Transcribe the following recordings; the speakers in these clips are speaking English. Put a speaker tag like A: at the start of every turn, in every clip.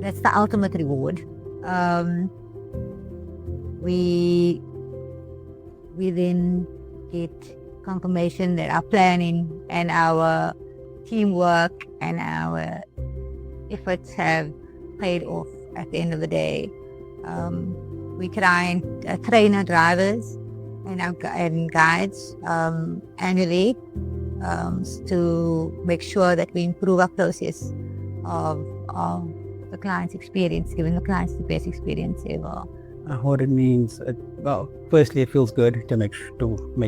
A: that's the ultimate reward. We then get confirmation that our planning and our teamwork and our efforts have paid off at the end of the day. We try and train our drivers and guides annually to make sure that we improve our process of the client's experience, giving the clients the best experience ever.
B: What it means, well, firstly, it feels good to make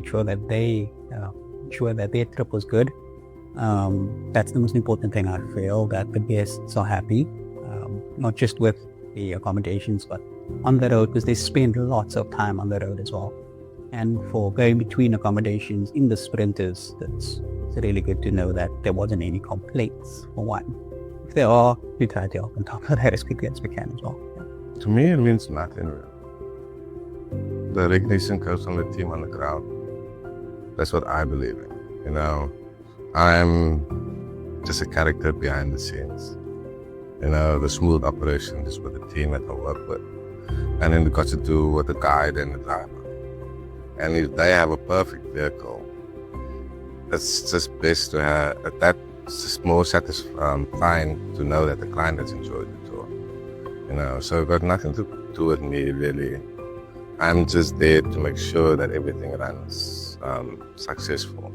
B: sure that their trip was good. That's the most important thing. I feel that the guests are happy, not just with the accommodations, but on the road, because they spend lots of time on the road as well. And for going between accommodations in the sprinters, it's really good to know that there wasn't any complaints, for one. If there are, we try to help on top of that as quickly as we can as well. Yeah.
C: To me, it means nothing real. The recognition comes from the team on the ground. That's what I believe in. I'm just a character behind the scenes. The smooth operations with the team that I work with. And then it got to do with the guide and the driver. And if they have a perfect vehicle, it's just best to have, that's just more satisfying to know that the client has enjoyed the tour. So it got nothing to do with me really. I'm just there to make sure that everything runs successful.